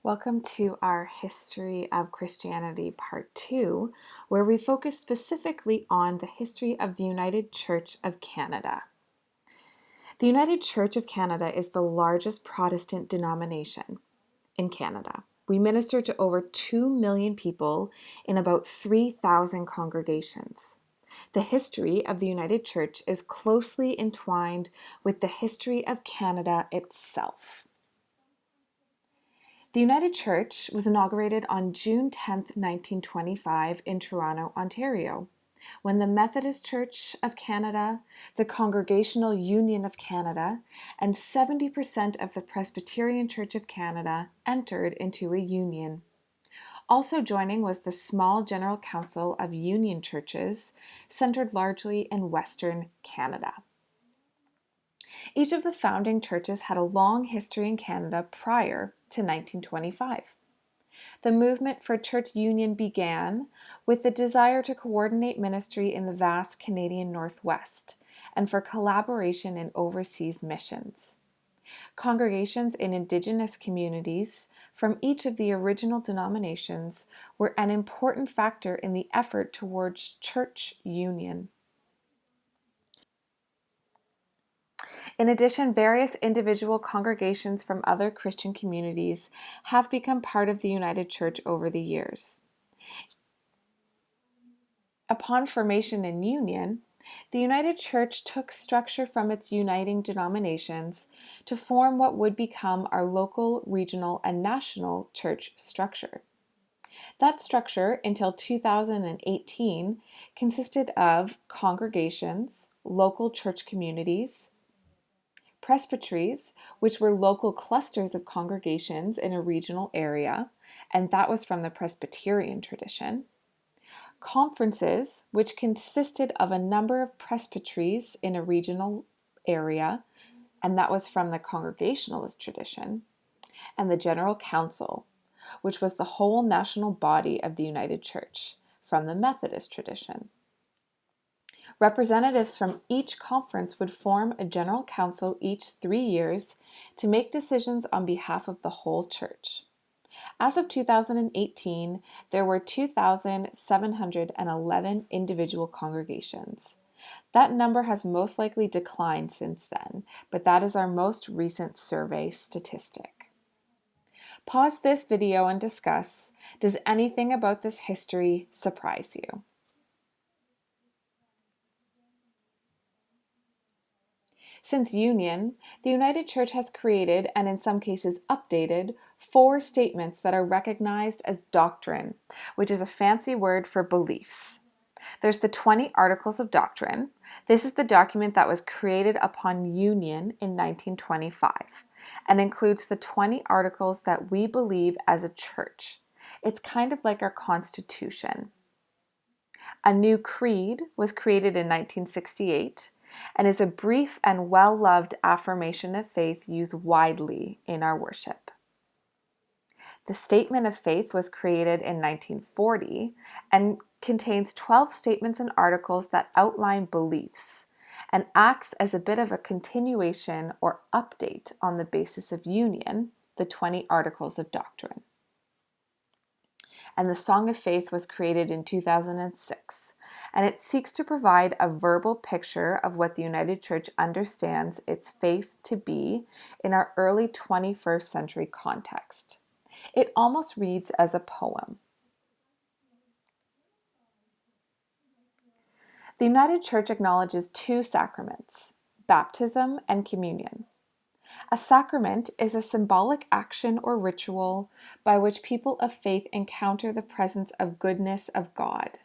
Welcome to our History of Christianity Part 2, where we focus specifically on the history of the United Church of Canada. The United Church of Canada is the largest Protestant denomination in Canada. We minister to over 2 million people in about 3,000 congregations. The history of the United Church is closely entwined with the history of Canada itself. The United Church was inaugurated on June 10, 1925 in Toronto, Ontario, when the Methodist Church of Canada, the Congregational Union of Canada, and 70% of the Presbyterian Church of Canada entered into a union. Also joining was the small General Council of Union Churches, centered largely in Western Canada. Each of the founding churches had a long history in Canada prior to 1925. The movement for church union began with the desire to coordinate ministry in the vast Canadian Northwest and for collaboration in overseas missions. Congregations in Indigenous communities from each of the original denominations were an important factor in the effort towards church union. In addition, various individual congregations from other Christian communities have become part of the United Church over the years. Upon formation and union, the United Church took structure from its uniting denominations to form what would become our local, regional, and national church structure. That structure, until 2018, consisted of congregations, local church communities, presbyteries, which were local clusters of congregations in a regional area, and that was from the Presbyterian tradition. Conferences, which consisted of a number of presbyteries in a regional area, and that was from the Congregationalist tradition. And the General Council, which was the whole national body of the United Church, from the Methodist tradition. Representatives from each conference would form a general council each 3 years to make decisions on behalf of the whole church. As of 2018, there were 2,711 individual congregations. That number has most likely declined since then, but that is our most recent survey statistic. Pause this video and discuss, does anything about this history surprise you? Since union, the United Church has created, and in some cases updated, 4 statements that are recognized as doctrine, which is a fancy word for beliefs. There's the 20 Articles of Doctrine. This is the document that was created upon union in 1925 and includes the 20 articles that we believe as a church. It's kind of like our Constitution. A new creed was created in 1968 and is a brief and well-loved affirmation of faith used widely in our worship. The Statement of Faith was created in 1940 and contains 12 statements and articles that outline beliefs and acts as a bit of a continuation or update on the basis of union, the 20 Articles of Doctrine. And the Song of Faith was created in 2006, and it seeks to provide a verbal picture of what the United Church understands its faith to be in our early 21st century context. It almost reads as a poem. The United Church acknowledges 2 sacraments, baptism and communion. A sacrament is a symbolic action or ritual by which people of faith encounter the presence of goodness of God.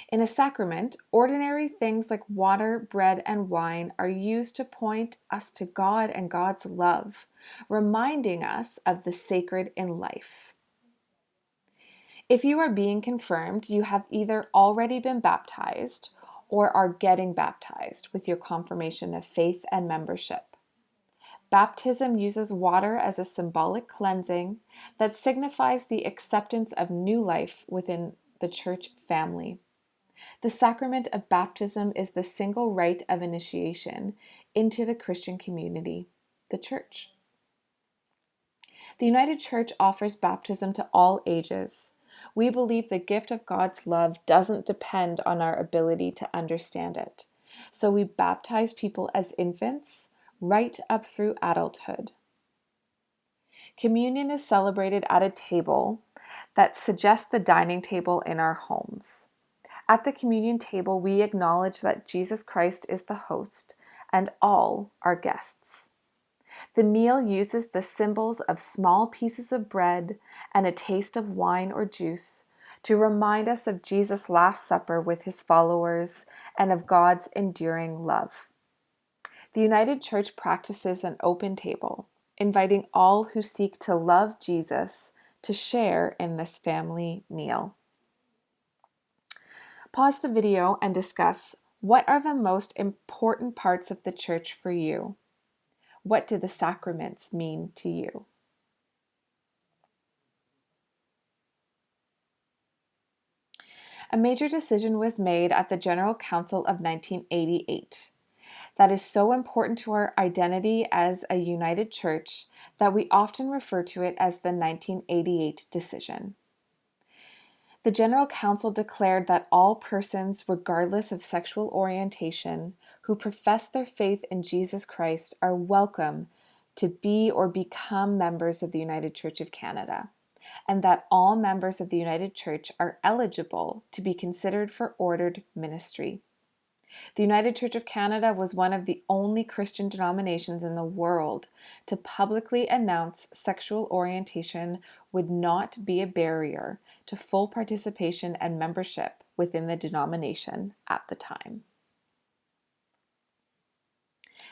In a sacrament, ordinary things like water, bread, and wine are used to point us to God and God's love, reminding us of the sacred in life. If you are being confirmed, you have either already been baptized or are getting baptized with your confirmation of faith and membership. Baptism uses water as a symbolic cleansing that signifies the acceptance of new life within the church family. The sacrament of baptism is the single rite of initiation into the Christian community, the church. The United Church offers baptism to all ages. We believe the gift of God's love doesn't depend on our ability to understand it. So we baptize people as infants right up through adulthood. Communion is celebrated at a table that suggests the dining table in our homes. At the communion table, we acknowledge that Jesus Christ is the host and all are guests. The meal uses the symbols of small pieces of bread and a taste of wine or juice to remind us of Jesus' Last Supper with his followers and of God's enduring love. The United Church practices an open table, inviting all who seek to love Jesus to share in this family meal. Pause the video and discuss what are the most important parts of the church for you. What do the sacraments mean to you? A major decision was made at the General Council of 1988. That is so important to our identity as a united church that we often refer to it as the 1988 decision. The General Council declared that all persons, regardless of sexual orientation, who profess their faith in Jesus Christ are welcome to be or become members of the United Church of Canada, and that all members of the United Church are eligible to be considered for ordered ministry. The United Church of Canada was one of the only Christian denominations in the world to publicly announce sexual orientation would not be a barrier to full participation and membership within the denomination at the time.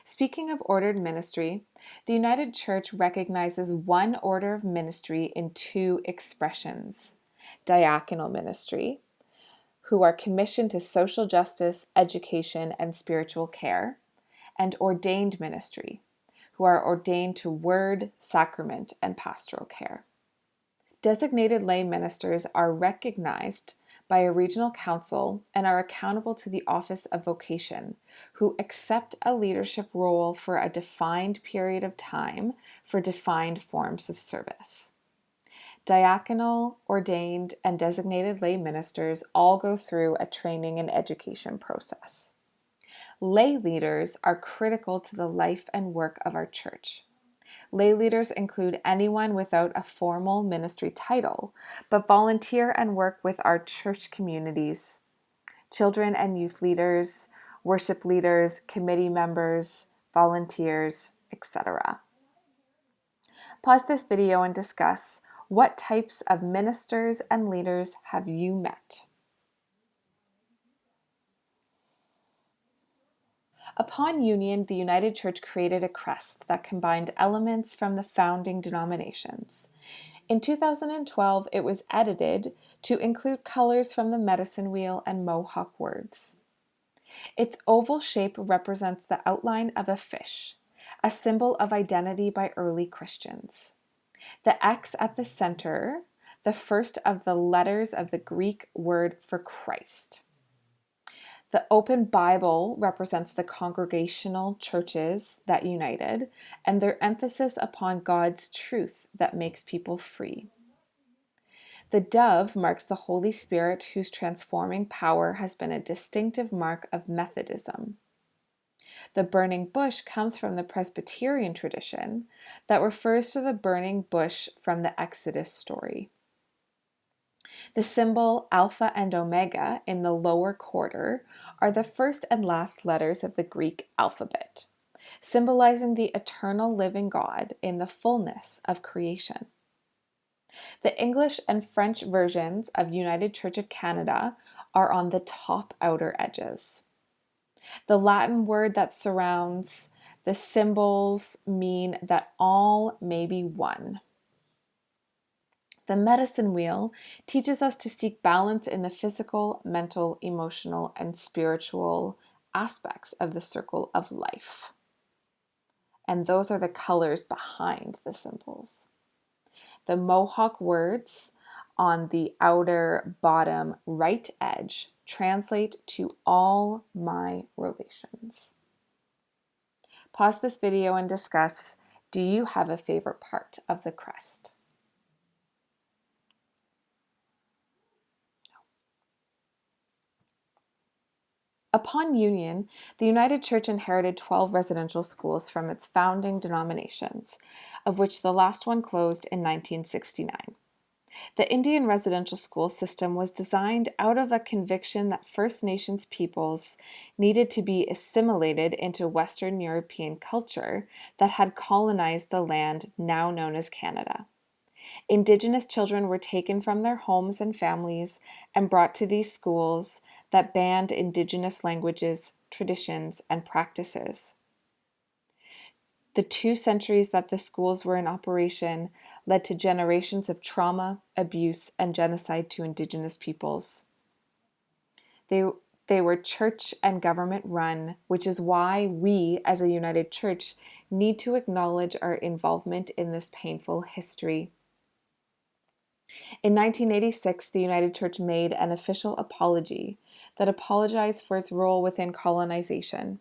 Speaking of ordered ministry, the United Church recognizes one order of ministry in two expressions: diaconal ministry, who are commissioned to social justice, education, and spiritual care, and ordained ministry, who are ordained to word, sacrament, and pastoral care. Designated lay ministers are recognized by a regional council and are accountable to the Office of Vocation, who accept a leadership role for a defined period of time for defined forms of service. Diaconal, ordained, and designated lay ministers all go through a training and education process. Lay leaders are critical to the life and work of our church. Lay leaders include anyone without a formal ministry title, but volunteer and work with our church communities, children and youth leaders, worship leaders, committee members, volunteers, etc. Pause this video and discuss what types of ministers and leaders have you met? Upon union, the United Church created a crest that combined elements from the founding denominations. In 2012, it was edited to include colors from the medicine wheel and Mohawk words. Its oval shape represents the outline of a fish, a symbol of identity by early Christians. The X at the center, the first of the letters of the Greek word for Christ. The open Bible represents the congregational churches that united and their emphasis upon God's truth that makes people free. The dove marks the Holy Spirit, whose transforming power has been a distinctive mark of Methodism. The burning bush comes from the Presbyterian tradition that refers to the burning bush from the Exodus story. The symbol Alpha and Omega in the lower quarter are the first and last letters of the Greek alphabet, symbolizing the eternal living God in the fullness of creation. The English and French versions of United Church of Canada are on the top outer edges. The Latin word that surrounds the symbols mean that all may be one. The medicine wheel teaches us to seek balance in the physical, mental, emotional, and spiritual aspects of the circle of life. And those are the colors behind the symbols. The Mohawk words on the outer bottom right edge translate to all my relations. Pause this video and discuss, Do you have a favorite part of the crest? Upon union, the United Church inherited 12 residential schools from its founding denominations, of which the last one closed in 1969. The Indian residential school system was designed out of a conviction that First Nations peoples needed to be assimilated into Western European culture that had colonized the land now known as Canada. Indigenous children were taken from their homes and families and brought to these schools that banned Indigenous languages, traditions, and practices. The 2 centuries that the schools were in operation led to generations of trauma, abuse, and genocide to Indigenous peoples. They were church and government run, which is why we, as a united church, need to acknowledge our involvement in this painful history. In 1986, the United Church made an official apology that apologized for its role within colonization.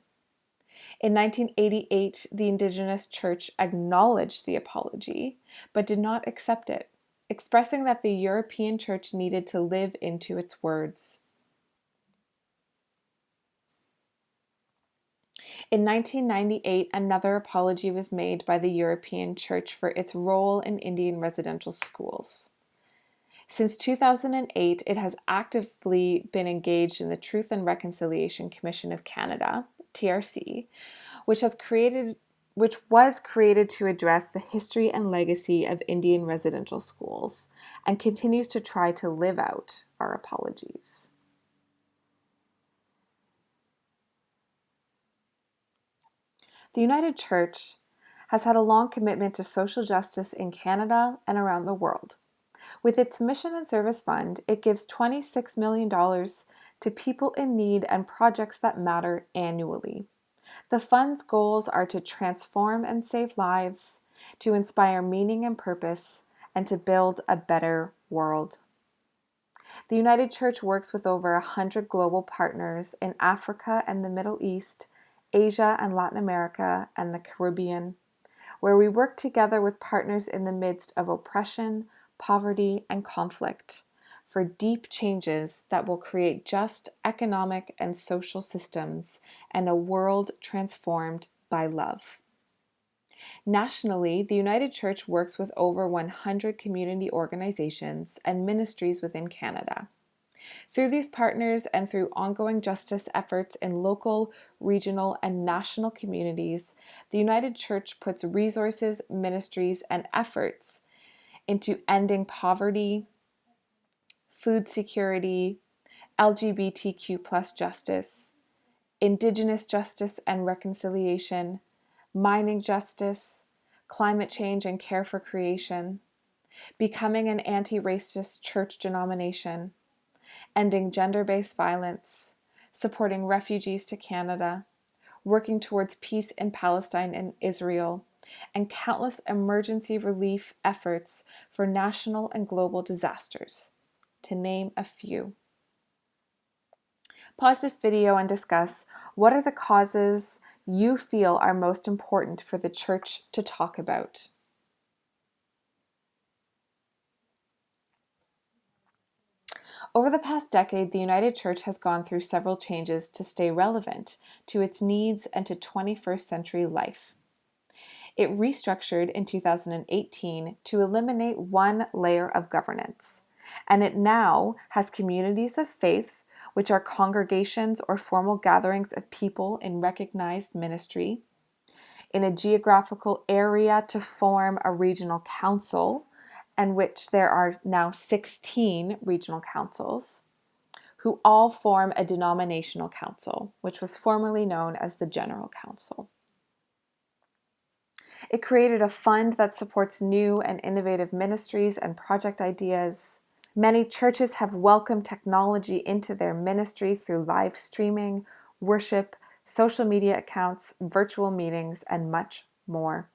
In 1988, the Indigenous Church acknowledged the apology, but did not accept it, expressing that the European Church needed to live into its words. In 1998, another apology was made by the European Church for its role in Indian residential schools. Since 2008, it has actively been engaged in the Truth and Reconciliation Commission of Canada, TRC, which was created to address the history and legacy of Indian residential schools and continues to try to live out our apologies. The United Church has had a long commitment to social justice in Canada and around the world. With its Mission and Service Fund, it gives $26 million to people in need and projects that matter annually. The fund's goals are to transform and save lives, to inspire meaning and purpose, and to build a better world. The United Church works with over 100 global partners in Africa and the Middle East, Asia and Latin America, and the Caribbean, where we work together with partners in the midst of oppression, poverty, and conflict for deep changes that will create just economic and social systems and a world transformed by love. Nationally, the United Church works with over 100 community organizations and ministries within Canada. Through these partners and through ongoing justice efforts in local, regional, and national communities, the United Church puts resources, ministries, and efforts into ending poverty, food security, LGBTQ+ justice, Indigenous justice and reconciliation, mining justice, climate change and care for creation, becoming an anti-racist church denomination, ending gender-based violence, supporting refugees to Canada, working towards peace in Palestine and Israel, and countless emergency relief efforts for national and global disasters, to name a few. Pause this video and discuss what are the causes you feel are most important for the church to talk about. Over the past decade, the United Church has gone through several changes to stay relevant to its needs and to 21st century life. It restructured in 2018 to eliminate one layer of governance, and it now has communities of faith, which are congregations or formal gatherings of people in recognized ministry, in a geographical area to form a regional council, and which there are now 16 regional councils, who all form a denominational council, which was formerly known as the General Council. It created a fund that supports new and innovative ministries and project ideas. Many churches have welcomed technology into their ministry through live streaming, worship, social media accounts, virtual meetings, and much more.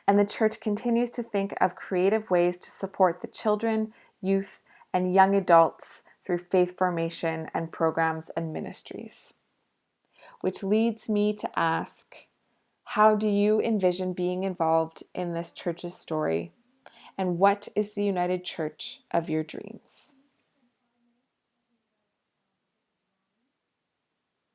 And the church continues to think of creative ways to support the children, youth, and young adults through faith formation and programs and ministries. Which leads me to ask, How do you envision being involved in this church's story? And what is the united church of your dreams?